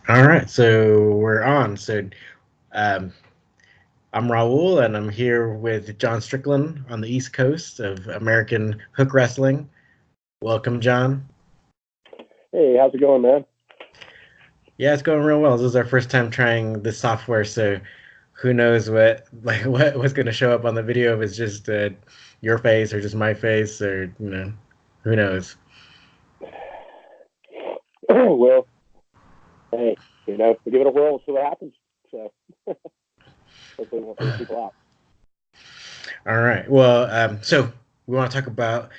All right, so we're on. Um, I'm Raul, and I'm here with John Strickland on the East Coast of American Hook Wrestling. Welcome, John. Hey, how's it going, man? Yeah, it's going real well. This is our first time trying this software, so who knows what's going to show up on the video if it's just your face or just my face or who knows. Well, hey, we give it a whirl and see what happens. So hopefully we'll figure people out. All right. Well, so we want to talk about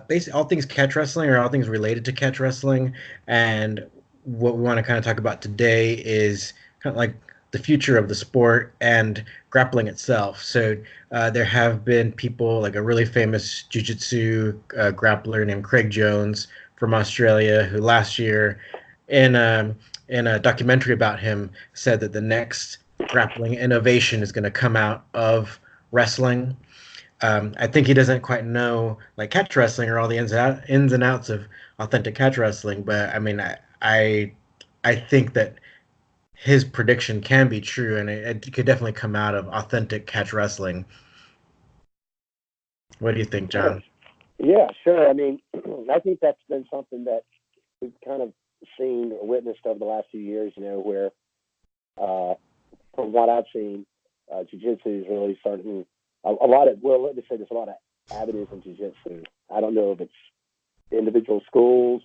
basically all things catch wrestling or all things related to catch wrestling. And what we want to kind of talk about today is kind of like the future of the sport and grappling itself. So there have been people like a really famous jiu-jitsu grappler named Craig Jones from Australia who last year in in a documentary about him said that the next grappling innovation is going to come out of wrestling. I think he doesn't quite know like catch wrestling or all the ins and outs of authentic catch wrestling, but I mean, I think that his prediction can be true, and it could definitely come out of authentic catch wrestling. What do you think, Sure. John? Yeah, sure. I mean, I think that's been something that we've kind of seen or witnessed over the last few years. Where uh, from what I've seen, jiu-jitsu is really starting a lot of. Well, let me say there's a lot of avenues in jiu-jitsu. I don't know if it's individual schools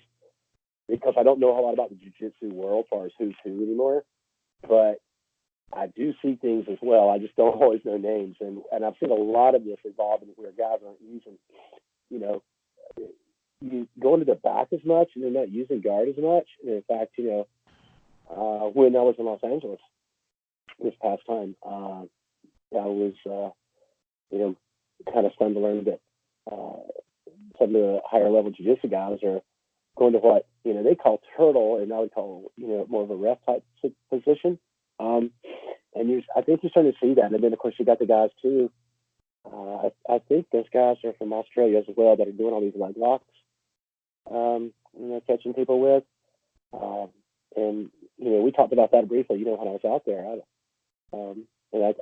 because I don't know a lot about the jiu-jitsu world as far as who's who anymore. But I do see things as well. I just don't always know names, and I've seen a lot of this evolving where guys aren't using, you know, you go into the back as much, and they're not using guard as much. And in fact, when I was in Los Angeles this past time, I was, you know, kind of stunned to learn that some of the higher level jiu-jitsu guys are going to what they call turtle, and I would call more of a ref type position. Um, and I think you're starting to see that. And then of course you got the guys too. I think those guys are from Australia as well that are doing all these leg locks, catching people with. Um, and we talked about that briefly. When I was out there, and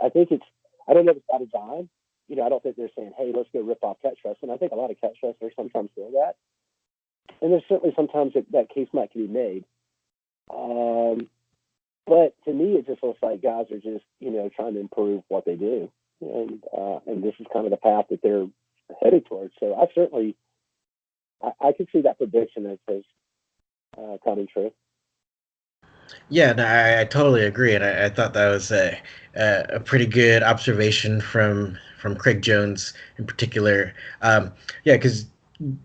I think it's. I don't know if it's by design. I don't think they're saying, "Hey, let's go rip off catch wrestling." I think a lot of catch wrestlers sometimes do that, and there's certainly sometimes that case might be made. Um, but to me, it just looks like guys are just trying to improve what they do, and this is kind of the path that they're headed towards. So I certainly I can see that prediction as coming true. Yeah, no, I totally agree, and I thought that was a pretty good observation from Craig Jones in particular. Yeah, because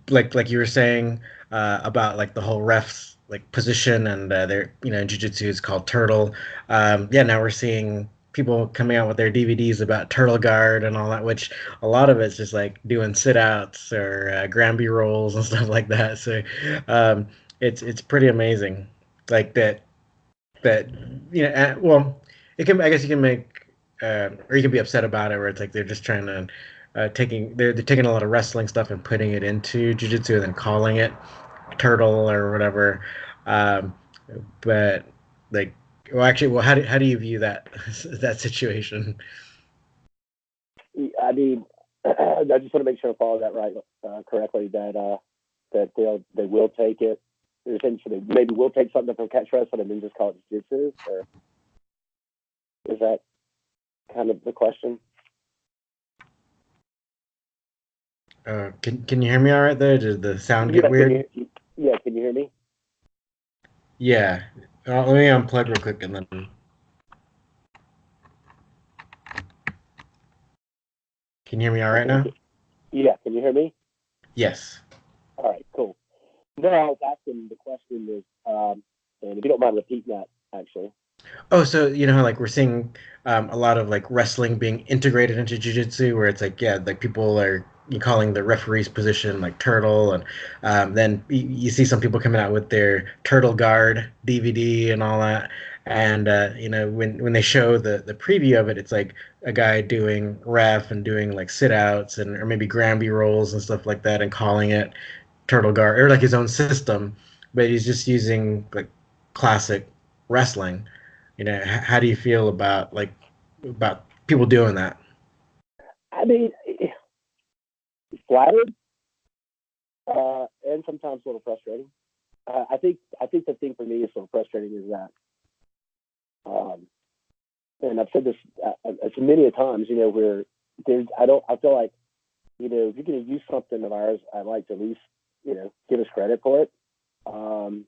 like you were saying about like the whole refs like position and their in jiu-jitsu is called turtle. Yeah, now we're seeing people coming out with their DVDs about turtle guard and all that, which a lot of it's just like doing sit outs or Granby rolls and stuff like that. So it's pretty amazing, like that well, it can, I guess you can make or you can be upset about it where it's like they're just trying to they're taking a lot of wrestling stuff and putting it into jiu-jitsu and then calling it turtle or whatever. um, but like, well, actually, well, how do you view that that situation? I mean, I just want to make sure I follow that right correctly. That they will take it. Essentially, maybe we'll take something from catch wrestling and then just call it jiu-jitsu, or is that kind of the question? Can you hear me all right there? Did the sound get Yeah, can weird? you? Yeah, can you hear me? Yeah. Let me unplug real quick and then can you hear me all right Okay. now? Yeah, can you hear me? Yes. All right, cool. No, I was asking the question is, and if you don't mind repeating that, actually. Oh, so you know how like we're seeing a lot of like wrestling being integrated into jiu-jitsu, where it's like, yeah, like people are you calling the referee's position like turtle, and then you see some people coming out with their turtle guard DVD and all that. And when they show the preview of it, it's like a guy doing ref and doing like sit outs and or maybe Granby rolls and stuff like that, and calling it turtle guard or like his own system, but he's just using like classic. wrestling. How do you feel about about people doing that? I mean, flattered, and sometimes a little frustrating. I think the thing for me is so frustrating is that, um, and I've said this many a times, where I feel like, if you're going to use something of ours, I'd like to at least, give us credit for it. Um,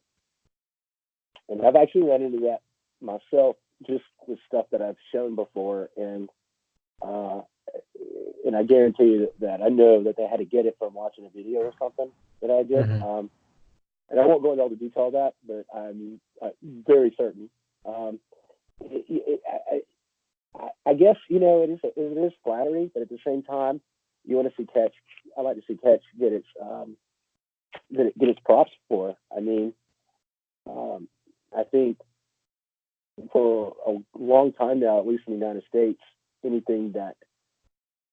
and I've actually run into that myself, just with stuff that I've shown before, uh, and I guarantee you that I know that they had to get it from watching a video or something that I did. Hmm. And I won't go into all the detail of that, but I'm very certain. Um, I guess it is flattery, but at the same time, you want to see Catch. I like to see Catch get its props for. I mean, I think for a long time now, at least in the United States, anything that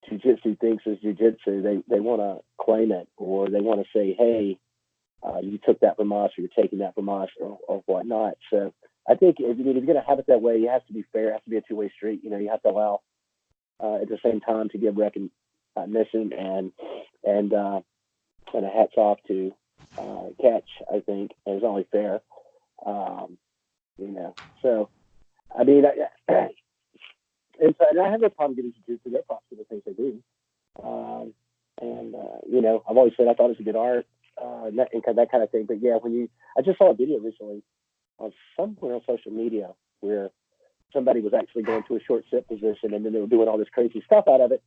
jiu-jitsu thinks is jiu-jitsu, they want to claim it, or they want to say, hey, you took that from us, or you're taking that from us, or whatnot. So I think if you're going to have it that way, it has to be fair. It has to be a two-way street. You have to allow, at the same time, to give recognition and a hats off to Catch. I think is only fair. Um, so I mean, and I have no problem giving jiu-jitsu their props for the things they do. Um, and I've always said I thought it was a good art, that kind of thing. But yeah, I just saw a video recently on somewhere on social media where somebody was actually going to a short sit position, and then they were doing all this crazy stuff out of it.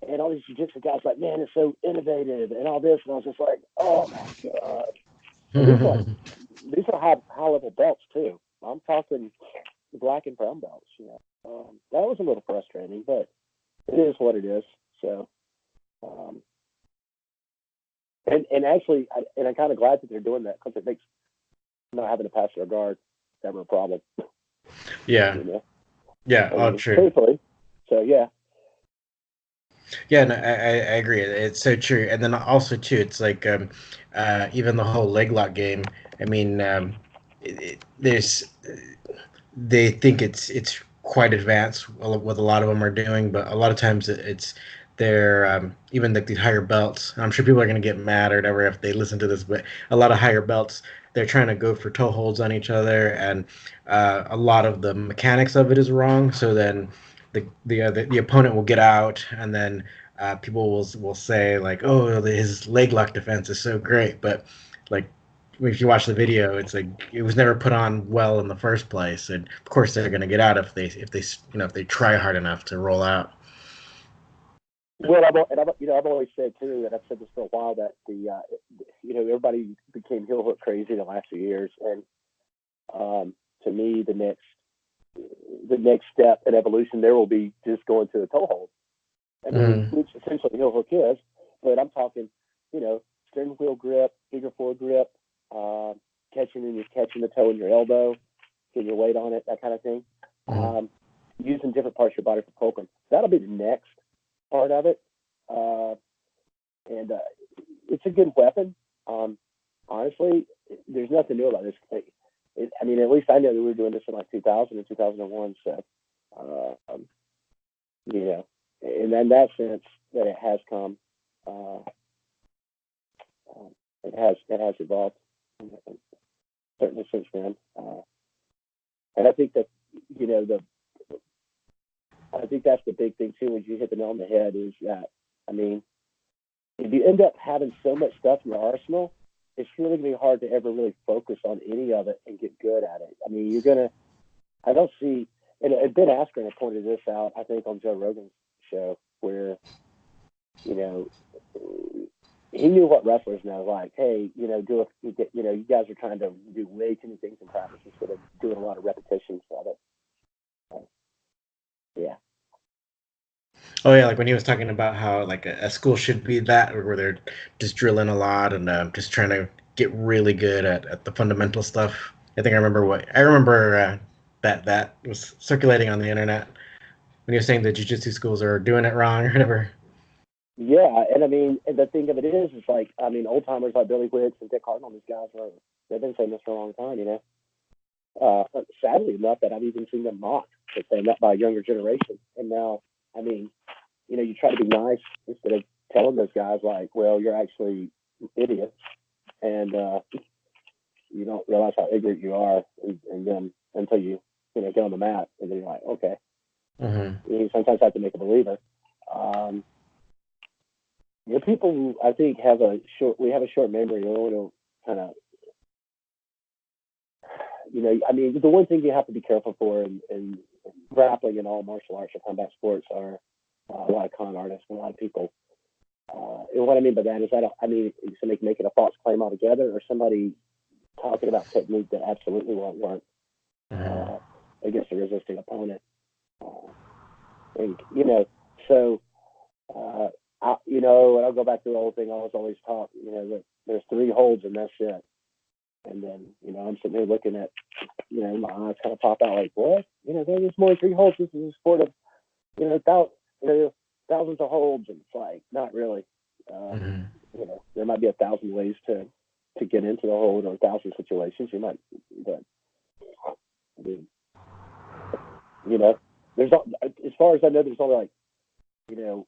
And all these jiu-jitsu guys like, man, it's so innovative and all this, and I was just like, oh my god. And these are high level belts too. I'm talking black and brown belts. That was a little frustrating, but it is what it is. So, um, and actually, I'm kind of glad that they're doing that, because it makes not having to pass their guard ever a problem. Yeah, You know, yeah, I all mean, true. truthfully. So yeah, Yeah, no, I agree. It's so true. And then also too, it's like even the whole leg lock game. I mean, there's they think it's quite advanced what a lot of them are doing, but a lot of times it's they're even like these higher belts. I'm sure people are going to get mad or whatever if they listen to this, but a lot of higher belts they're trying to go for toe holds on each other, and a lot of the mechanics of it is wrong. So then the opponent will get out, and then people will say like, oh, his leg lock defense is so great, but like if you watch the video, it's like it was never put on well in the first place, and of course they're going to get out if they try hard enough to roll out. well, I've always said too, and I've said this for a while, that everybody became heel hook crazy in the last few years, and to me, the next step in evolution there will be just going to a toe hold. I mean, Mm-hmm. which essentially heel hook is, but I'm talking, steering wheel grip, figure four grip, uh, catching the toe in your elbow, getting your weight on it, that kind of thing. Mm-hmm. Um, Using different parts of your body for poking. That'll be the next part of it, uh, and it's a good weapon. Um, Honestly, there's nothing new about this. I mean, at least I know that we were doing this in like 2000 and 2001. So, um, you know, and in that sense, that it has come, uh, um, it has evolved, certainly since then. And I think that you know the I think that's the big thing too. When you hit the nail on the head, is that, I mean, if you end up having so much stuff in your arsenal, it's really gonna be hard to ever really focus on any of it and get good at it. I mean, you're gonna. I don't see. And Ben Askren had pointed this out, I think, on Joe Rogan's show, where you know he knew what wrestlers know. Like, hey, you guys are trying to do way too many things in practice instead of doing a lot of repetitions of it. Yeah. Oh yeah, like when he was talking about how like a school should be that, where they're just drilling a lot and just trying to get really good at the fundamental stuff. I remember that was circulating on the internet when he was saying the jujitsu schools are doing it wrong or whatever. Yeah, and I mean, and the thing of it is like, I mean, old timers like Billy Wicks and Dick Hartnell, these guys they've been saying this for a long time. Uh, Sadly enough, that I've even seen them mocked for saying that by a younger generation. And now, I mean, you try to be nice instead of telling those guys like, well, you're actually idiots, and you don't realize how ignorant you are, and then until get on the mat, and then you're like, okay, Hmm. you sometimes have to make a believer. Um, People I think have a short. We have a short memory. We don't kind of, I mean, the one thing you have to be careful for in grappling and all martial arts or combat sports are a lot of con artists and a lot of people. And what I mean by that is, I mean, somebody making a false claim altogether, or somebody talking about technique that absolutely won't work Hmm. uh, against a resisting opponent. Uh, and so and I'll go back to the old thing I was always taught. That there's three holds and that's it. And then I'm sitting there looking at my eyes kind of pop out like, what? There's more than three holds. This is a sport of thousands of holds, and it's like not really. Uh, Hmm. there might be 1,000 ways to get into the hold, or 1,000 situations. You might, but I mean, you know, there's as far as I know, there's only like you know,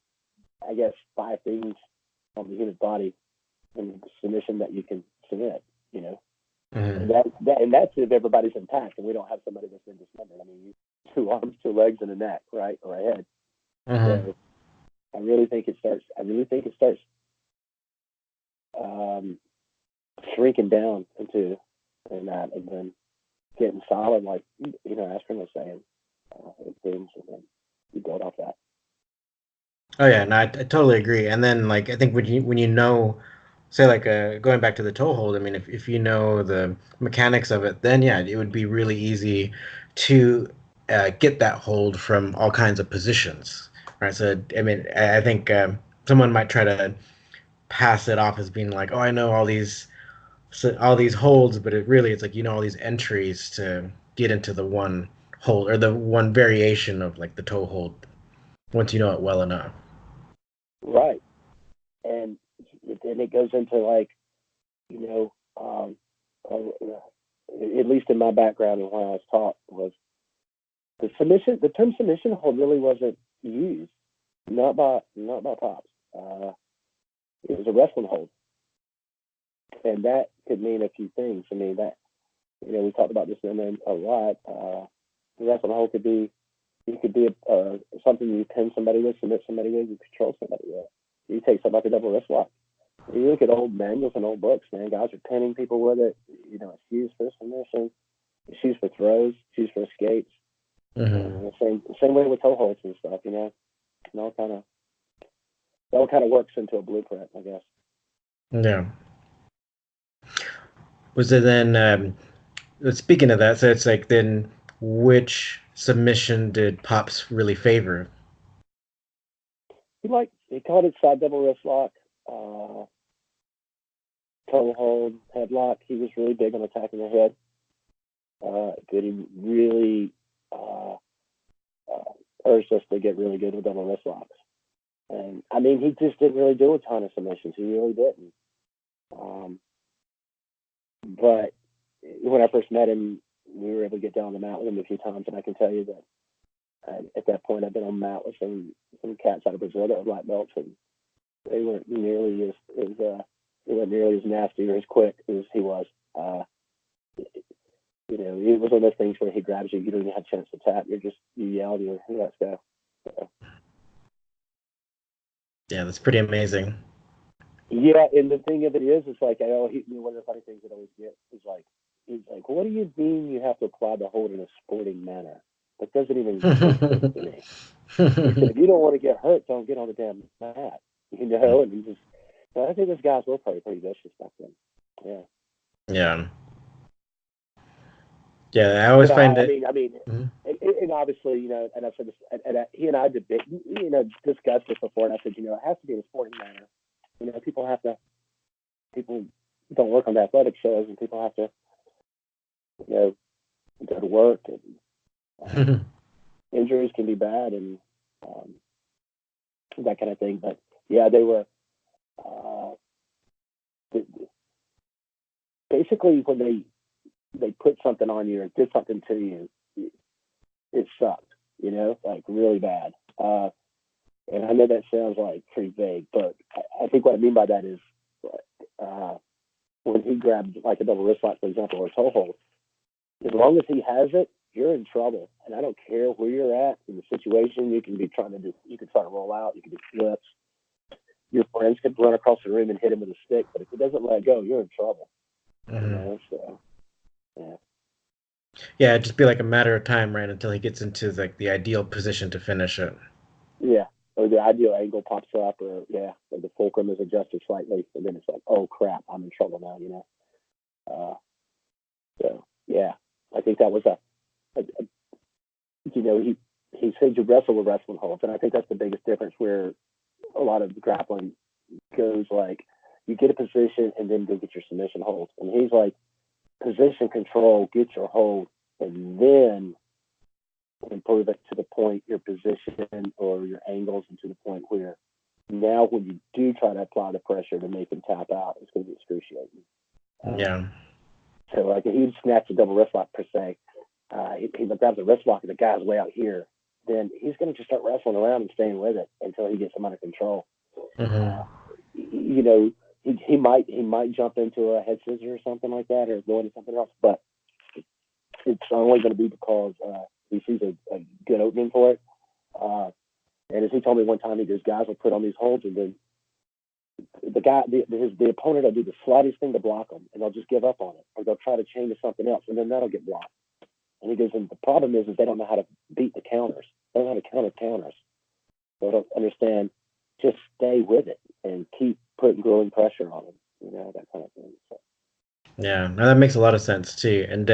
I guess 5 things on the human body and submission that you can submit. You know, and Hmm. and that's if everybody's intact and we don't have somebody that's been dismembered. I mean, 2 arms, 2 legs, and a neck, right, or a head. Hmm. So I really think it starts. I really think it starts um, shrinking down into and that, and then getting solid, like Aspirin was saying, and things, and then you build off that. Oh yeah, no, I totally agree. And then like I think when you know, say like going back to the toe hold, I mean if you know the mechanics of it, then yeah, it would be really easy to get that hold from all kinds of positions, right? So I mean I think someone might try to pass it off as being like, oh, I know all these holds, but it's like you know all these entries to get into the one hold or the one variation of like the toe hold once you know it well enough. Right, and then it goes into like you know, at least in my background and when I was taught was the submission. The term submission hold really wasn't used, not by pops. It was a wrestling hold, and that could mean a few things. I mean that we talked about this in a lot. The wrestling hold could be something you pin somebody with, submit somebody with, you control somebody with. You take something like a double wrist lock. You look at old manuals and old books, man. Guys are pinning people with it. It's used for submission. It's used for throws. It's used for escapes. Hmm. The same way with toe holds and stuff. And all kind of works into a blueprint, I guess. Yeah. Was it then? Speaking of that, so it's like then, which submission did Pops really favor? He called it side double wrist lock, uh, toe hold, headlock. He was really big on attacking the head. Good. He really uh, urged us to get really good with double wrist locks. And I mean, he just didn't really do a ton of submissions. He really didn't. Um, but when I first met him, we were able to get down on the mat with him a few times, and I can tell you that at that point, I've been on the mat with some cats out of Brazil that were black belts, and they weren't nearly they weren't nearly as nasty or as quick as he was. Uh, it was one of those things where he grabs you, you don't even have a chance to tap. You yell, let's go. So, Yeah, that's pretty amazing. yeah, and the thing of it is, it's like one of the funny things that I always get is like, he's like, what do you mean you have to apply the hold in a sporting manner? That doesn't even make sense to me. He said, if you don't want to get hurt, don't get on the damn mat. And he just, I think those guys were probably pretty vicious back then. Yeah. Yeah, yeah. I always But find I it. mean, Mhm. and obviously, and I've said this, he and I debate, discussed this before, and I said, it has to be in a sporting manner. People don't work on the athletic shows, and people have to, you know, go to work, and um, injuries can be bad, and um, that kind of thing. But yeah, they were uh, basically when they put something on you or did something to you, it sucked, like really bad. And I know that sounds like pretty vague, but I think what I mean by that is uh, when he grabbed like a double wrist lock, for example, or a toe hold, as long as he has it, you're in trouble. And I don't care where you're at in the situation. You can try to roll out, you can do flips. Your friends could run across the room and hit him with a stick, but if he doesn't let go, you're in trouble. Hmm. So yeah, Yeah, it'd just be like a matter of time, right, until he gets into like the ideal position to finish it. yeah. Or the ideal angle pops up, or the fulcrum is adjusted slightly, and then it's like, oh crap, I'm in trouble now. So yeah, I think that was a he said you wrestle with wrestling holds, and I think that's the biggest difference where a lot of grappling goes like you get a position and then go get your submission hold, and he's like position control, get your hold, and then improve it to the point your position or your angles and to the point where now when you do try to apply the pressure to make him tap out, it's going to be excruciating. Um, Yeah. so like if he snatch a double wrist lock per se, he grabs a wrist lock and the guy's way out here, then he's going to just start wrestling around and staying with it until he gets him under control. Hmm. Uh, you know, he might jump into a head scissor or something like that, or go into something else, but it's only going to be because he sees a good opening for it. Uh, and as he told me one time, his guys will put on these holds, and then the opponent will do the slightest thing to block them, and they'll just give up on it, or they'll try to chain to something else, and then that'll get blocked. And he goes, and the problem is they don't know how to beat the counters. They don't know how to counter counters. They don't understand. Just stay with it and keep putting growing pressure on them. That kind of thing. So. Yeah, no, that makes a lot of sense too. And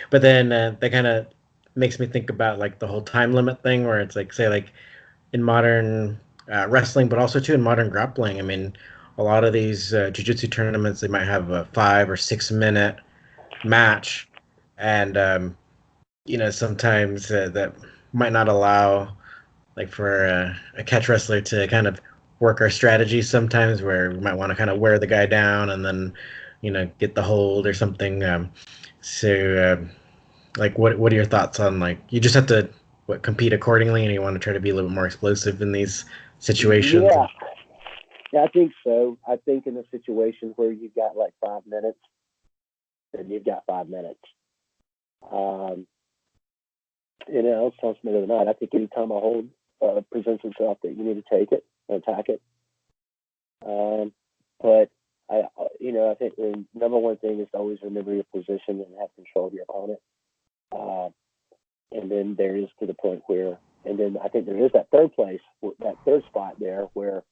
but then that kind of makes me think about like the whole time limit thing, where it's like, say, like in modern wrestling, but also too in modern grappling. I mean, a lot of these jiu-jitsu tournaments, they might have a 5 or 6 minute match, and sometimes that might not allow like for a catch wrestler to kind of work our strategy sometimes, where we might want to kind of wear the guy down and then get the hold or something. So like what are your thoughts on, like, you just have to compete accordingly, and you want to try to be a little bit more explosive in these situations? Yeah, yeah, I think so. I think in a situation where you've got like 5 minutes, then you've got 5 minutes. Um, it sounds better than not. I think anytime a hold presents itself, that you need to take it and attack it. Um, but I think the number one thing is to always remember your position and have control of your opponent. Uh, and then there is to the point where, and then I think there is that third spot there where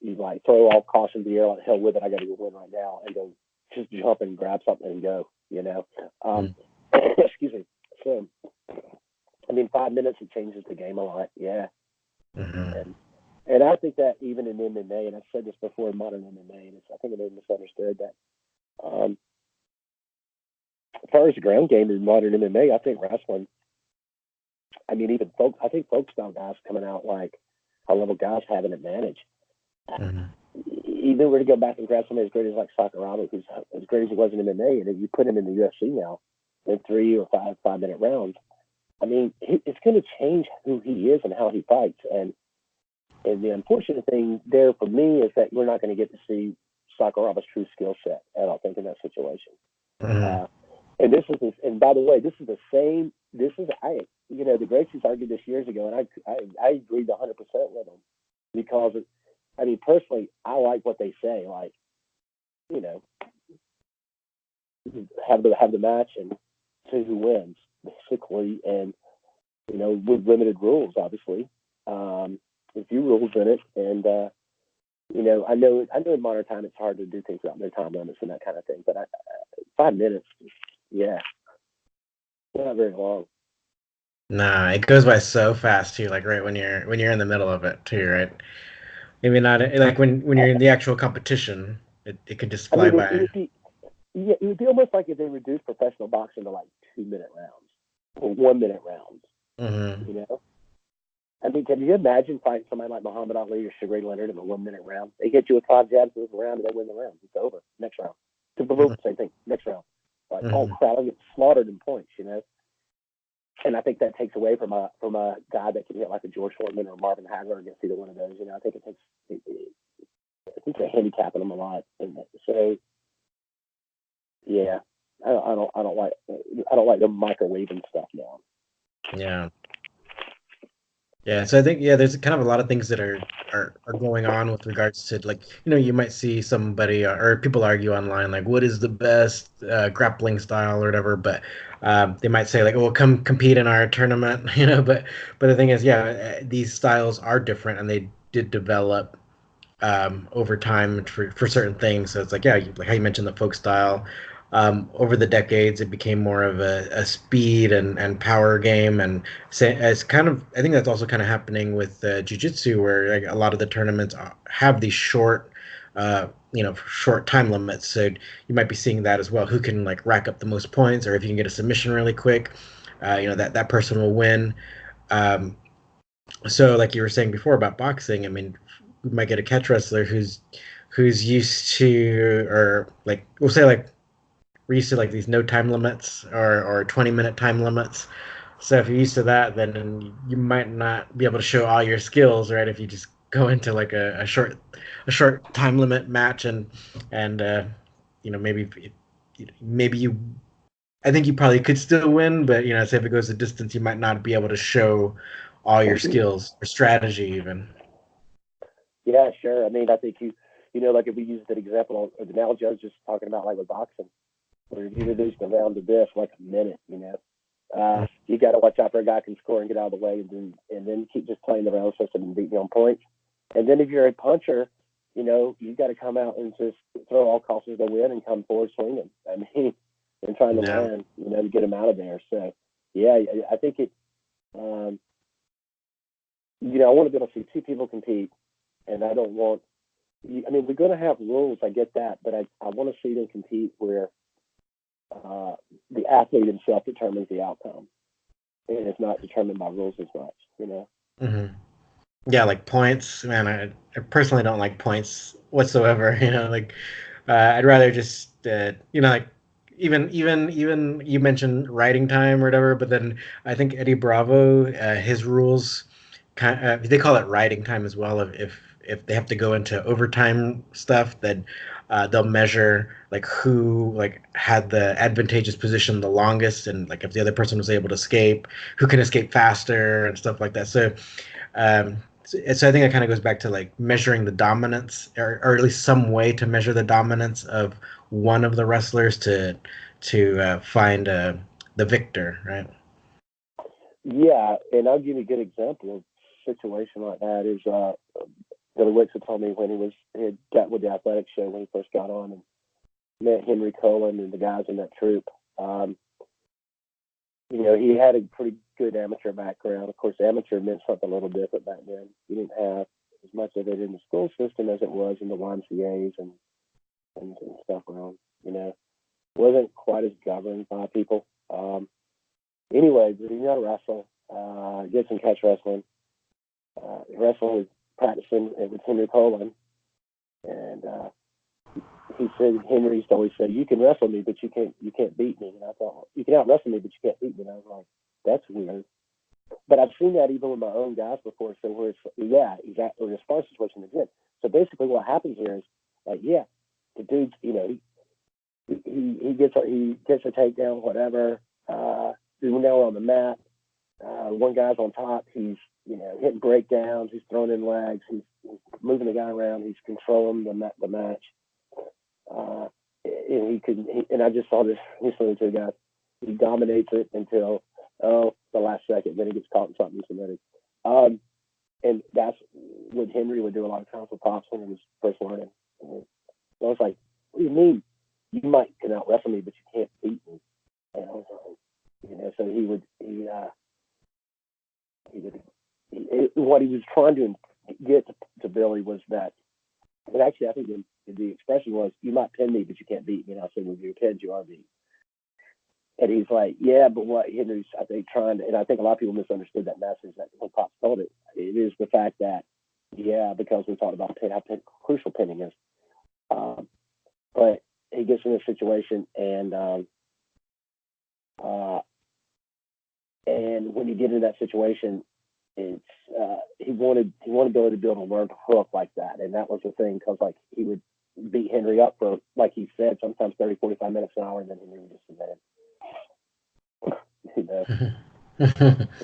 you like throw off caution to the air, like hell with it, I got to go win right now, and go just jump and grab something and go. Mm-hmm. Excuse me. So, I mean, 5 minutes it changes the game a lot. Yeah, Mm-hmm. and I think that even in MMA, and I've said this before in modern MMA, and I think it is misunderstood that as far as the ground game in modern MMA, I think wrestling. I mean, I think folk style guys coming out like high level guys have an advantage. Mm-hmm. Even were to go back and grab somebody as great as like Sakuraba, who's as great as he was in MMA, and if you put him in the UFC now in 3 or 5 minute rounds, I mean, it's going to change who he is and how he fights. And the unfortunate thing there for me is that we're not going to get to see Sakuraba's true skill set. I don't think in that situation. Mm-hmm. Uh, and by the way, this is the same. This is the Gracies argued this years ago, and I agreed 100% with them because I mean, personally, I like what they say. Like, you know, have the match and see who wins, basically, and with limited rules, obviously. A few rules in it, and I know in modern time it's hard to do things without no time limits and that kind of thing. But 5 minutes, yeah, not very long. Nah, it goes by so fast too. Like right when you're in the middle of it too, right? Maybe not like when you're in the actual competition, it could just I fly mean, it by. would be yeah, it would be almost like if they reduced professional boxing to like 2 minute rounds or 1 minute rounds. Hmm. You know, I mean, can you imagine fighting somebody like Muhammad Ali or Sugar Ray Leonard in a 1 minute round? They get you with 5 jabs, move around, and they win the round. It's over. Next round. Same thing. Next round. like, oh Hmm. crap, I get slaughtered in points, And I think that takes away from a guy that can hit like a George Foreman or Marvin Hagler against either one of those. I think I think they're handicapping them a lot. And so yeah, I don't like the microwaving stuff now. Yeah. Yeah, so I think yeah, there's kind of a lot of things that are going on with regards to like you might see somebody or people argue online like what is the best grappling style or whatever, but they might say like oh come compete in our tournament, but the thing is yeah, these styles are different and they did develop over time for certain things. So it's like, yeah, like how you mentioned the folk style. Over the decades, it became more of a speed and power game, and it's kind of. I think that's also kind of happening with jujitsu, where like, a lot of the tournaments have these short time limits. So you might be seeing that as well. Who can like rack up the most points, or if you can get a submission really quick, that person will win. Um, so like you were saying before about boxing, I mean, we might get a catch wrestler who's used to or like we'll say like we're used to like these no time limits or 20-minute time limits. So if you're used to that, then you might not be able to show all your skills, right? If you just go into like a short time limit match and maybe you I think you probably could still win, but say if it goes a distance, you might not be able to show all your skills or strategy even. Yeah, sure. I mean, I think like if we use that example or the analogy I was just talking about, like with boxing, where you introduce the round to this like a minute, you got to watch out for a guy can score and get out of the way, and then keep just playing the round system and beat you on points. And then if you're a puncher, you got to come out and just throw all causes to win and come forward swinging. I mean, and trying to Yeah. land, to get him out of there. So yeah, I think it. Um, I want to be able to see two people compete, and I don't want. I mean, we're going to have rules. I get that, but I want to see them compete where uh, the athlete himself determines the outcome, and it's not determined by rules as much. Hmm. Yeah, like points, man. I personally don't like points whatsoever. Like I'd rather just like even you mentioned writing time or whatever, but then I think Eddie Bravo, his rules, they call it writing time as well. If they have to go into overtime stuff, then they'll measure like who like had the advantageous position the longest, and like if the other person was able to escape, who can escape faster and stuff like that. So I think it kind of goes back to like measuring the dominance, or at least some way to measure the dominance of one of the wrestlers to find the victor, right? Yeah, and I'll give you a good example of a situation like that is Billy Wixon told me when he had got with the athletic show when he first got on and met Henry Colin and the guys in that troop. Um, he had a pretty good amateur background. Of course, amateur meant something a little different back then. You didn't have as much of it in the school system as it was in the YMCA's and stuff around. Wasn't quite as governed by people. Anyway, but he knew how to wrestle. Did some catch wrestling. Wrestling was practicing with Henry Colin, and he said Henry used to always say, "You can wrestle me, but you can't beat me." And I thought, "You can out wrestle me, but you can't beat me." And I was like, "That's weird." But I've seen that even with my own guys before. So where it's yeah, exactly the sparring situation again. So basically, what happens here is like, yeah, the dude's he gets a takedown, whatever. Now we're on the mat. One guy's on top. He's hitting breakdowns. He's throwing in legs. He's moving the guy around. He's controlling the match. Uh, and and I just saw this recently two guys. He dominates it until the last second. Then he gets caught in something submitted. And that's what Henry would do a lot of times with Pops when he was first learning. And I was like, "What do you mean? You might can out wrestle me, but you can't beat me." And I was like, so what he was trying to get to Billy was that, and actually I think the expression was, "You might pin me, but you can't beat me." And I said, "With your pins, you are beat." And he's like, "Yeah, but what Henry's, I think, trying to," and I think a lot of people misunderstood that message that when Pops told it. It is the fact that, yeah, because we talked about how crucial pinning is. Um, but he gets in a situation and Uh, and when you get into that situation, it's he wanted to be able to build a learned hook like that, and that was the thing because like he would beat Henry up for like he said sometimes 30, 45 minutes an hour, and then Henry would just submit him. You know,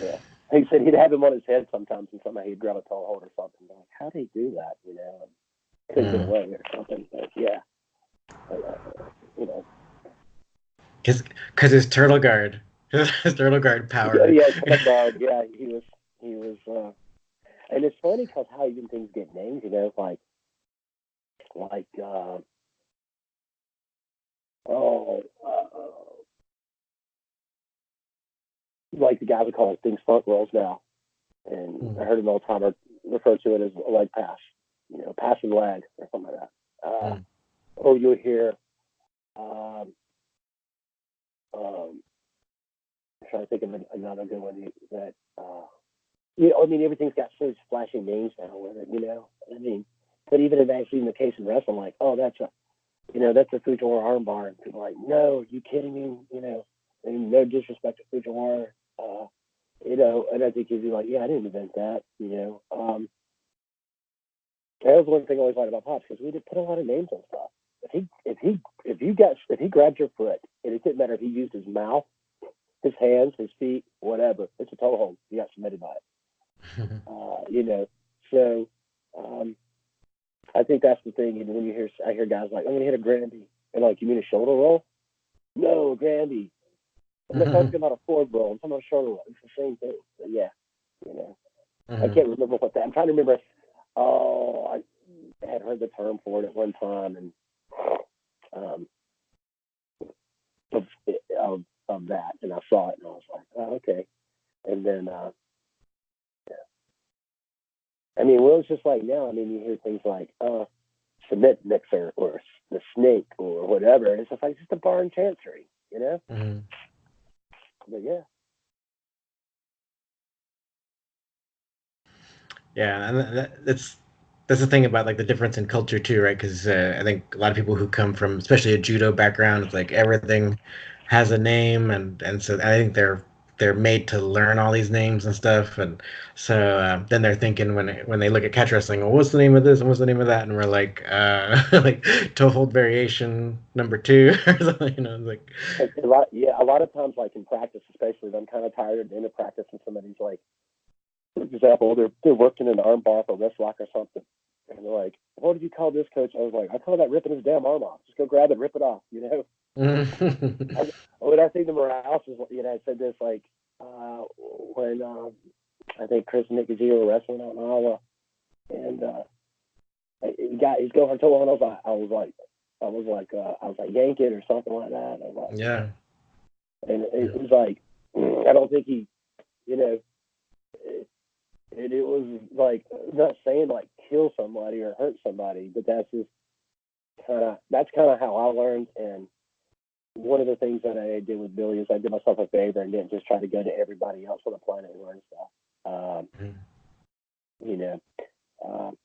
yeah. He said he'd have him on his head sometimes, and somehow he'd grab a toe hold or something. Like, how did he do that? You know, and couldn't get Mm. away or something. But yeah, you know, Because his turtle guard, his turtle guard yeah, power. yeah, Ted Dog, yeah, he was, and it's funny because how even things get named. You know, like oh, like the guys would call things front rolls now, and I Mm, heard an old timer refer to it as a leg pass. You know, passing leg or something like that. mm, Or you'll hear. Um, um, I'm trying to think of another good one that you know, I mean, everything's got so flashing names now with it, you know. I mean, but even in actually in the case in wrestling, like, oh, that's a Fujiwara armbar, and people are like, no, are you kidding me? You know, and no disrespect to Fujiwara, you know, and I think you'd be like, yeah, I didn't invent that, you know. That was one thing I always liked about Pops because we did put a lot of names on stuff. If he grabbed your foot, and it didn't matter if he used his mouth, his hands, his feet, whatever, it's a toe hold. You got submitted by it. You know, so um, I think that's the thing. You know, when I hear guys like, "I'm gonna hit a Granby," and like, you mean a shoulder roll? No, Granby. I'm not talking mm, about a forward roll. I'm talking about a shoulder roll. It's the same thing. But yeah, you know, I mm. can't remember what that. I'm trying to remember. Oh, I had heard the term for it at one time, and um, of, of that, and I saw it, and I was like, oh, okay. And then, I mean, well, it's just like now. I mean, you hear things like, submit mixer or the snake or whatever. And it's just like just a bar in chancery, you know? Mm. But yeah. Yeah, and that's the thing about like the difference in culture too, right? Because I think a lot of people who come from, especially a judo background, it's like everything has a name, and so I think they're made to learn all these names and stuff, and so then they're thinking when they look at catch wrestling, well, what's the name of this and what's the name of that, and we're like like toe hold variation number two or something, you know, it's like A lot of times, like in practice, especially, I'm kind of tired at the end of practice, and somebody's like, for example, they're working an arm bar for wrist lock or something, and they're like, "What did you call this, coach?" I was like, "I call that ripping his damn arm off. Just go grab it, rip it off." You know. I, when I think the Morales is, you know, I said this like when I think Chris and Nick Gazio were wrestling out in Iowa, and he's going toe on. I was like yank it or something like that. I was like, yeah, and yeah. it was like, I don't think he, you know, it was like not saying like kill somebody or hurt somebody, but that's kind of how I learned. And one of the things that I did with Billy is I did myself a favor and didn't just try to go to everybody else on the planet and learn stuff. Mhm. You know, um,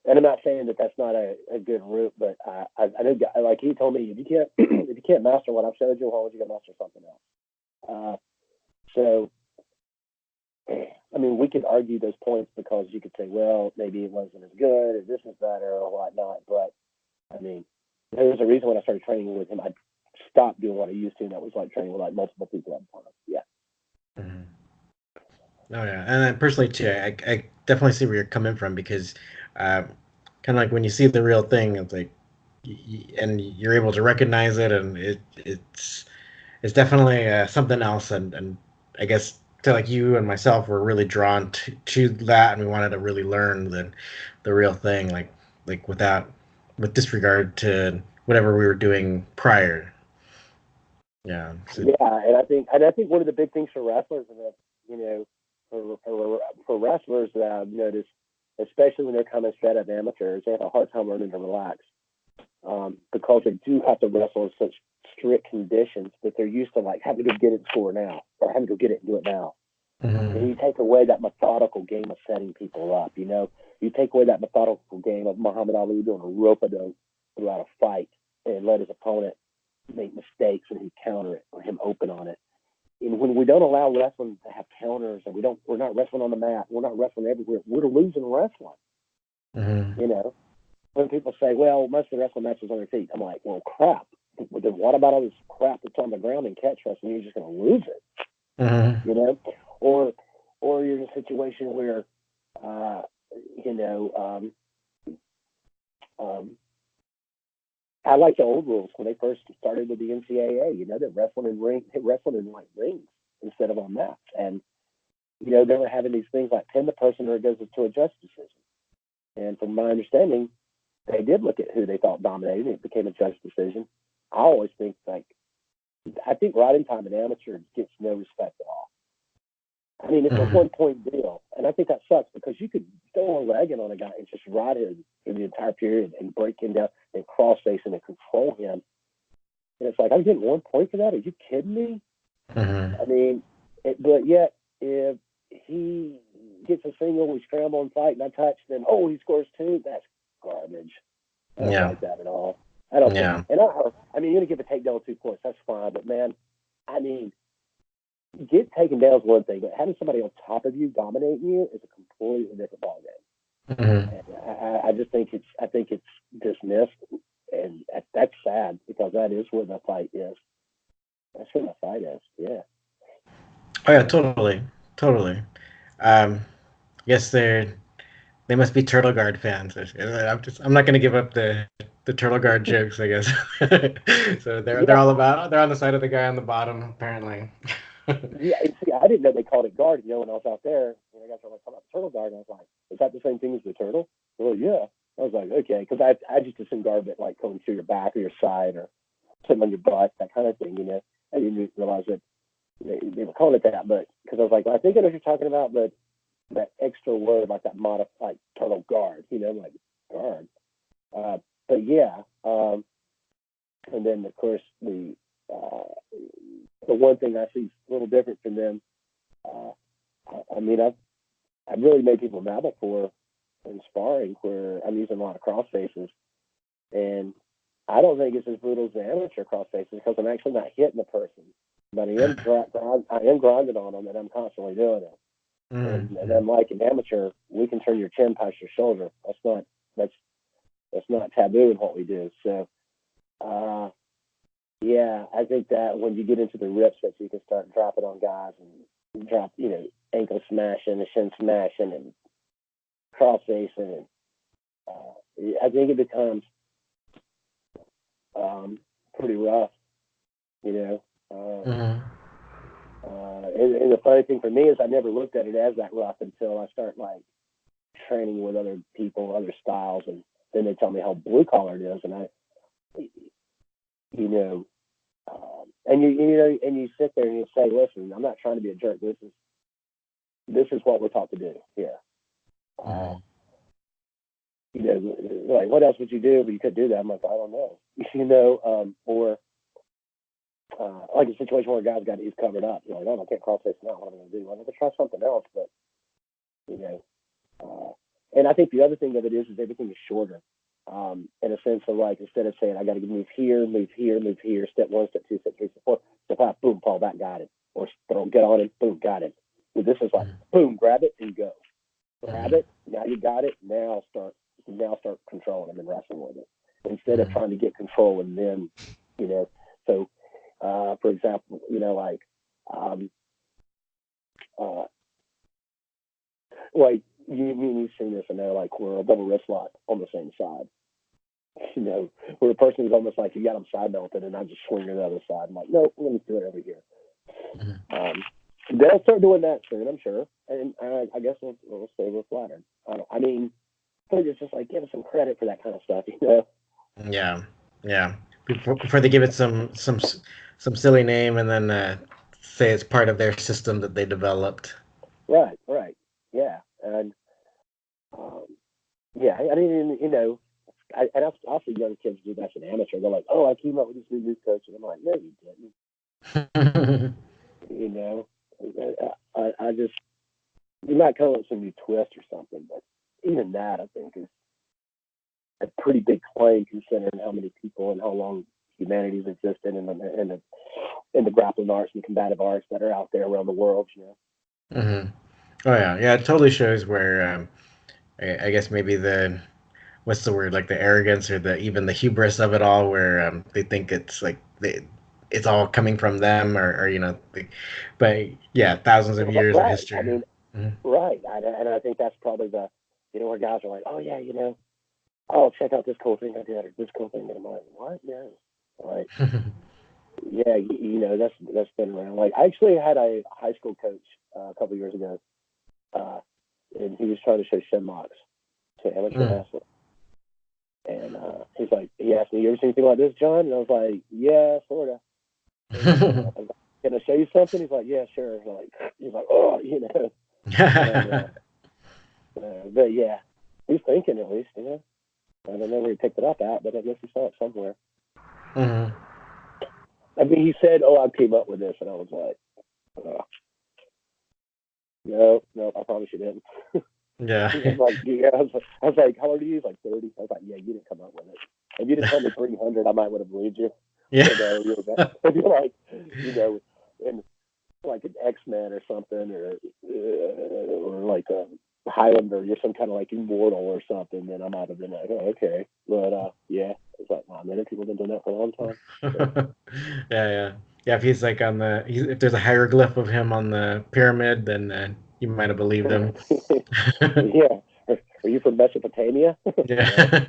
and I'm not saying that that's not a good route, but I know, like he told me, if you can't if you can't master what I've showed you, why would you go master something else? Uh, so, I mean, we could argue those points because you could say, well, maybe it wasn't as good, or this is better, or whatnot. But I mean, there was a reason when I started training with him, I stopped doing what I used to, and that was like training with like multiple people at once. Yeah, Mhm. Oh yeah, and then personally too, I definitely see where you're coming from because, uh, kind of like when you see the real thing, it's like, and you're able to recognize it, and it's definitely something else, and I guess to like you and myself, we're really drawn to that, and we wanted to really learn the real thing, like with disregard to whatever we were doing prior. Yeah, so, yeah, and I think one of the big things for wrestlers, and that you know, for wrestlers that I've noticed, especially when they're coming straight up amateurs, they have a hard time learning to relax. Because they do have to wrestle in such strict conditions that they're used to like having to get it score now or having to get it and do it now. And mhm. you take away that methodical game of setting people up, you know, you take away that methodical game of Muhammad Ali doing a rope a dope throughout a fight and let his opponent make mistakes and he counter it or him open on it. and when we don't allow wrestling to have counters, and we're not wrestling on the mat, we're not wrestling everywhere, we're losing wrestling. Hmm. You know, when people say, "Well, most of the wrestling matches on their feet," I'm like, "Well, crap. Well, then what about all this crap that's on the ground in catch wrestling? You're just going to lose it." Hmm. You know, or you're in a situation where, uh, you know, um, I like the old rules when they first started with the NCAA. You know, that wrestling in like rings instead of on mats, and they were having these things like pin the person or it goes to a judge decision. And from my understanding, they did look at who they thought dominated, and it became a judge decision. I always think I think riding time in amateur gets no respect at all. I mean, it's a Hmm. 1 point deal, and I think that sucks because you could throw a leg in on a guy and just ride him for the entire period and break him down and cross face him and control him. And it's like, I'm getting 1 point for that? Are you kidding me? Hmm. I mean, but yet, if he gets a single, we scramble and fight, and I touch, then, oh, he scores two? That's garbage. I don't Yeah. like that at all. I don't think, Yeah. and I mean, you're going to give a takedown 2 points. That's fine. But, man, I mean, get taken down is one thing, but having somebody on top of you dominating you is a completely different ballgame. Hmm. And I just think it's dismissed, and that's sad because that is where the fight is. That's where the fight is. Yeah. Oh yeah, totally, totally. Um, Guess they must be Turtle Guard fans. I'm not gonna give up the Turtle Guard jokes, I guess. So they're all Yeah, about they're on the side of the guy on the bottom, apparently. yeah. And see, I didn't know they called it guard. When I was out there, I guys were like talking about the turtle guard, and I was like, "Is that the same thing as the turtle?" Well, yeah. I was like, "Okay," because I just assumed guard meant like going through your back or your side or sitting on your butt, that kind of thing. I didn't realize that they were calling it that, but because I was like, well, I think I know what you're talking about, but that extra word like that modified turtle guard, like guard. Uh, but yeah, and then of course the one thing I see a little different from them. Uh, I mean, I've really made people mad before in sparring where I'm using a lot of cross faces, and I don't think it's as brutal as the amateur cross faces because I'm actually not hitting the person, but I am grinding on them, and I'm constantly doing it. And Mm-hmm. then, like an amateur, we can turn your chin past your shoulder. That's that's not taboo in what we do. So, uh, yeah, I think that when you get into the rips, that you can start dropping on guys and drop, ankle smashing, and shin smashing, and cross facing, and I think it becomes pretty rough, you know. Mm-hmm. And the funny thing for me is I never looked at it as that rough until I start like training with other people, other styles, and then they tell me how blue collar it is, and you know, and you sit there and you say, listen, I'm not trying to be a jerk. This is what we're taught to do here. Uh, Mm-hmm. like what else would you do? But you could do that. I'm like, I don't know, or like a situation where a guy's got he's covered up. You're like, oh, I can't cross face now. What am I going to do? I'm going to try something else, but you know, and I think the other thing of it is everything is shorter. In a sense of like instead of saying I got to move here, move here, move here, step one, step two, step three, step four, step five, boom, fall back, got it, or throw, get on it, boom, got it. But this is like boom, grab it and go, grab Mm-hmm. it, now you got it, now start controlling them and wrestling with it instead of trying to get control and then, you know. So, for example, um, uh, like you've seen this, and they're like we're a double wrist lock on the same side. Where a person is almost like you got them side belted, and I just swing to the other side. I'm like, no, let me do it over here. Mm-hmm. Um, they'll start doing that soon, I'm sure, and I guess we'll say we're flattered. I mean, but it's just like give us some credit for that kind of stuff. Yeah, yeah. Before they give it some silly name and then say it's part of their system that they developed. Right, right, yeah, and um, yeah. I mean, and I see young kids do that as an amateur. They're like, oh, I came up with this new coach, and I'm like, no, you didn't. You know, I just you might call it some new twist or something, but even that I think is a pretty big claim considering how many people and how long humanity's existed and in the grappling arts and combative arts that are out there around the world. Hmm. Oh yeah, yeah. It totally shows where I guess maybe the what's the word, like the arrogance or the even the hubris of it all, where they think it's like it's all coming from them, or but yeah, thousands of years of Right. I history. mean, Mhm. right. And I think that's probably the, where guys are like, oh yeah, oh, check out this cool thing I did or this cool thing. And I'm like, what? Yeah. Like, yeah, that's been around. Like, I actually had a high school coach a couple years ago, uh, and he was trying to show shin locks to amateur Mm. wrestling. And he asked me, "You ever seen anything like this, John?" And I was like, "Yeah, sort of." And I was like, "Can I show you something?" He's like, "Yeah, sure." And he's like, "Oh, And but yeah, he's thinking at least. I don't know where he picked it up at, but I guess he saw it somewhere. Hmm. I mean, he said, "Oh, I came up with this," and I was like, "No, no, I promise you didn't." Yeah. He was like, "Yeah." I was like, "How old are you?" He's like 30. I was like, "Yeah, you didn't come up with it. If you didn't tell me 300, I might would have believed you." Yeah. You're if you're like, and like an X Men or something, or like a Highlander, you're some kind of like immortal or something, then I might have been like, oh, okay. But yeah, it's like, wow, man, people have been doing that for a long time. So. Yeah, yeah, yeah. If he's like on if there's a hieroglyph of him on the pyramid, then you might have believed him. Yeah. Are you from Mesopotamia? No. Yeah.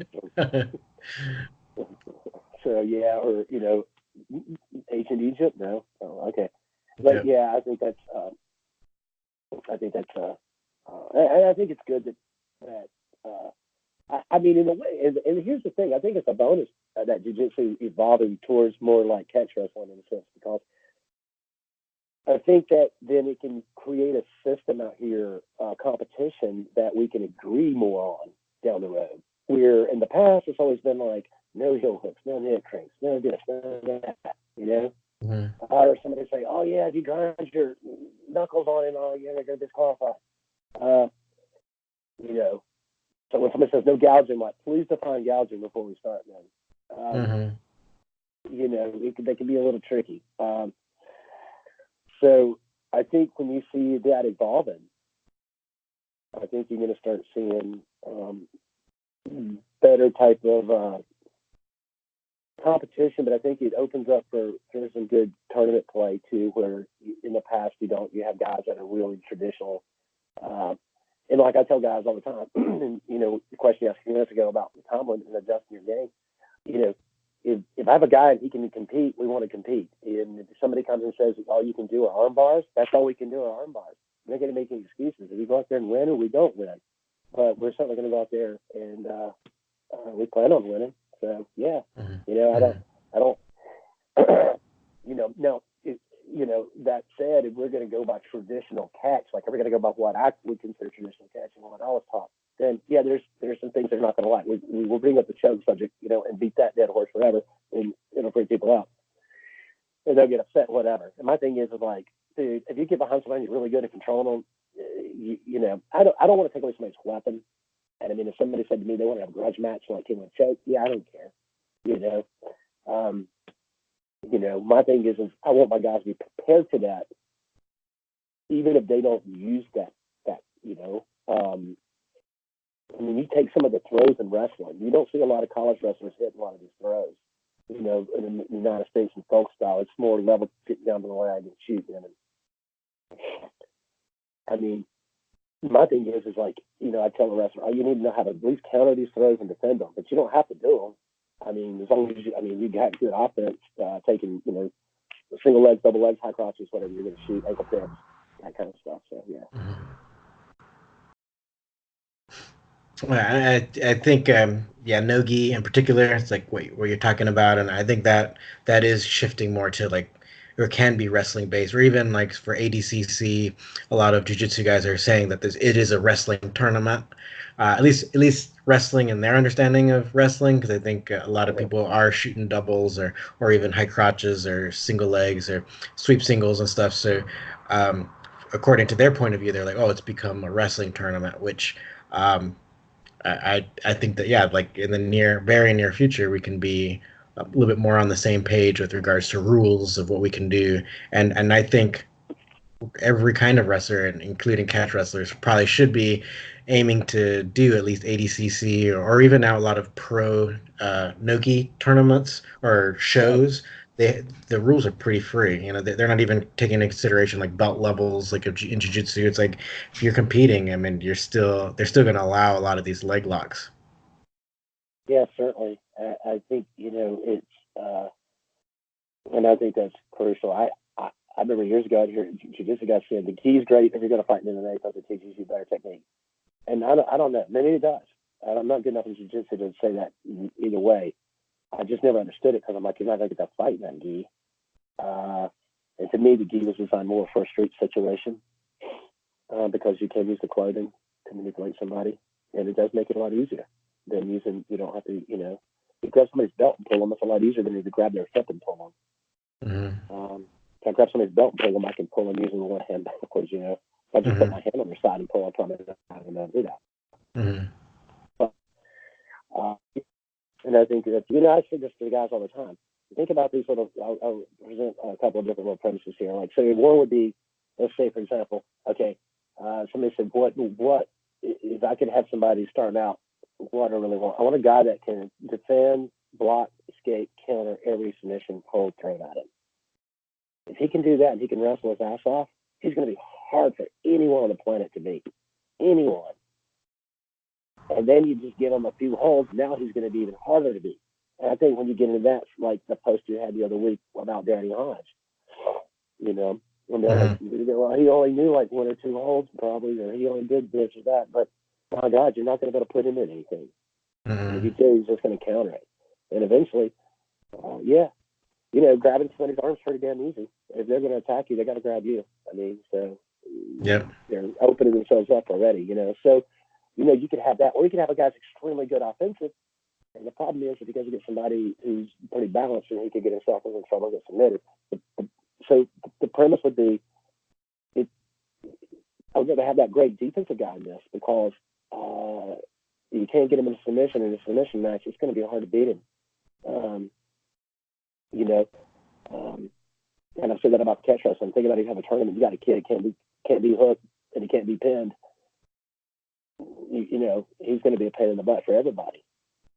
So yeah, or ancient Egypt? No. Oh, okay. But Yep. yeah, I think that's I think it's good that I mean, in a way, and here's the thing: I think it's a bonus that jiu-jitsu evolving towards more like catch wrestling in a sense, because I think that then it can create a system out here, competition that we can agree more on down the road. Where in the past it's always been like no heel hooks, no neck cranks, no this, no that, Mhm. or somebody say, oh yeah, if you grind your knuckles on it, oh yeah, they're gonna disqualify. Uh, you know, so when somebody says no gouging, like please define gouging before we start, man. Mhm. They can be a little tricky. So I think when you see that evolving, I think you're going to start seeing better type of competition. But I think it opens up for some good tournament play too, where in the past you have guys that are really traditional. Uh, and like I tell guys all the time, and the question you asked a few minutes ago about Tomlin and adjusting your game, you know, if I have a guy and he can compete, we want to compete. And if somebody comes and says all you can do are arm bars, that's all we can do are arm bars. We're not going to make any excuses. If we go out there and win or we don't win, but we're certainly going to go out there and we plan on winning. So yeah, Mhm. Mhm. I don't, now, that said, if we're going to go by traditional catch, like if we're going to go by what I would consider traditional catch and what I was taught, then yeah, there's some things they're not going to like. We will bring up the choke subject, and beat that dead horse forever, and it'll freak people out, and they'll get upset, whatever. And my thing is like, dude, if you get behind somebody you're really good at controlling them, I don't want to take away somebody's weapon. And I mean, if somebody said to me they want to have a grudge match like him with choke, yeah, I don't care. You know, um, my thing is I want my guys to be prepared for that, even if they don't use that. I mean, you take some of the throws in wrestling. You don't see a lot of college wrestlers hitting a lot of these throws. In the United States and folk style, it's more level, getting down to the leg and shooting. And I mean, my thing is like, I tell the wrestler, oh, you need to know how to at least counter these throws and defend them, but you don't have to do them. I mean, as long as you got good offense, taking, single legs, double legs, high crotches, whatever you're going to shoot, ankle picks, that kind of stuff. So yeah. Mhm. Well, I think yeah, nogi in particular, it's like what you're talking about, and I think that is shifting more to like, or can be wrestling based, or even like for ADCC, a lot of jiu-jitsu guys are saying that it is a wrestling tournament, at least wrestling in their understanding of wrestling, because I think a lot of people are shooting doubles or even high crotches or single legs or sweep singles and stuff. So according to their point of view, they're like, oh, it's become a wrestling tournament, which I think that yeah, like in the very near future, we can be a little bit more on the same page with regards to rules of what we can do. And I think every kind of wrestler, including catch wrestlers, probably should be aiming to do at least ADCC or even now a lot of pro Nogi tournaments or Right. shows. The rules are pretty free. You know, they're not even taking into consideration like belt levels, like in jiu-jitsu. It's like if you're competing, I mean, they're still going to allow a lot of these leg locks. Yeah, certainly. I think it's and I think that's crucial. I remember years ago, I heard jiu-jitsu guys saying the key is great if you're going to fight in MMA because it teaches you better technique. And I don't know. Maybe it does. I'm not good enough in jiu-jitsu to say that either way. I just never understood it because I'm like, you're not going to get that fight in that gi. And to me, the gi was designed more for a street situation because you can use the clothing to manipulate somebody, and it does make it a lot easier than using. You don't have to, you grab somebody's belt and pull them. It's a lot easier than to grab their hip and pull Mm-hmm. them. If I grab somebody's belt and pull them, I can pull them using one hand backwards. If I just put Mm-hmm. my hand on their side and pull, I'm probably not going to do that. Mm-hmm. But, uh, and I think that I say this to the guys all the time. Think about these little. I'll present a couple of different little premises here. Like, so one would be, let's say, for example, okay, somebody said, what if I could have somebody starting out? What I really want, I want a guy that can defend, block, escape, counter every submission hold thrown at him. If he can do that and he can wrestle his ass off, he's going to be hard for anyone on the planet to beat. Anyone. And then you just give him a few holds. Now he's going to be even harder to beat. And I think when you get into that, like the post you had the other week about Danny Hodge, and they're like, Mm-hmm. well, he only knew like one or two holds probably, or he only did this or that. But my God, you're not going to be able to put him in anything. And if you Mm-hmm. do, he's just going to counter it. And eventually, yeah, grabbing somebody's arm's pretty damn easy. If they're going to attack you, they got to grab you. I mean, so Yep. they're opening themselves up already. So, you could have that, or you could have a guy's extremely good offensive. And the problem is that because you get somebody who's pretty balanced and he could get himself into trouble and get submitted. So the premise would be, it, I would rather have that great defensive guy in this because you can't get him in a submission in a submission match. It's going to be hard to beat him. Um, you know, um, and I've said that about catch wrestling. Think about if you have a tournament, you got a kid can't be hooked and he can't be pinned. He's going to be a pain in the butt for everybody.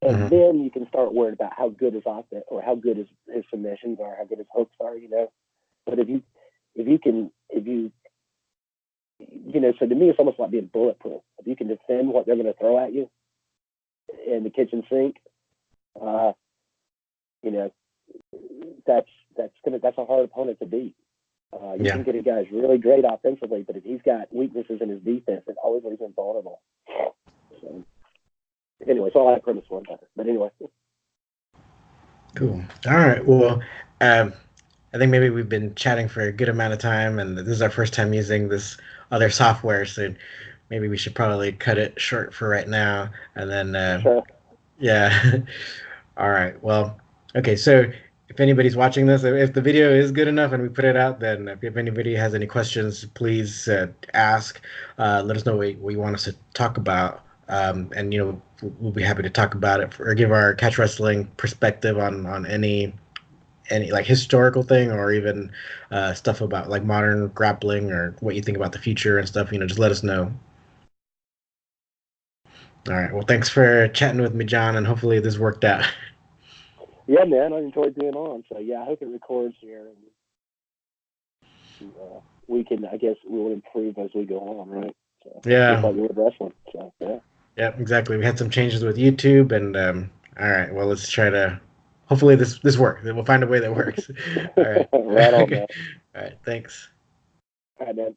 And Mm-hmm. then you can start worrying about how good his offense or how good his submissions are, how good his hooks are. But if you so to me it's almost like being bulletproof. If you can defend what they're going to throw at you in the kitchen sink, uh, you know, that's a hard opponent to beat. You Yeah. can get a guy who's really great offensively, but if he's got weaknesses in his defense, it always leaves him vulnerable. So anyway, so all that premise one better. But anyway, Cool. All right. Well, um, I think maybe we've been chatting for a good amount of time, and this is our first time using this other software, so maybe we should probably cut it short for right now. And then, sure. yeah. All right. Well, okay. So if anybody's watching this, if the video is good enough and we put it out, then if anybody has any questions, please ask. Let us know what you want us to talk about. And we'll be happy to talk about it or give our catch wrestling perspective on any like historical thing or even stuff about like modern grappling or what you think about the future and stuff. Just let us know. All right. Well, thanks for chatting with me, John, and hopefully this worked out. Yeah, man, I enjoyed being on. So yeah, I hope it records here, and we can. I guess we will improve as we go on, right? So just Yeah. like we would wrestling. So yeah. Yep, exactly. We had some changes with YouTube, and all right. Well, let's try to. Hopefully, this works. We'll find a way that works. All right. Right on, Okay. man. All right. Thanks. All right, man.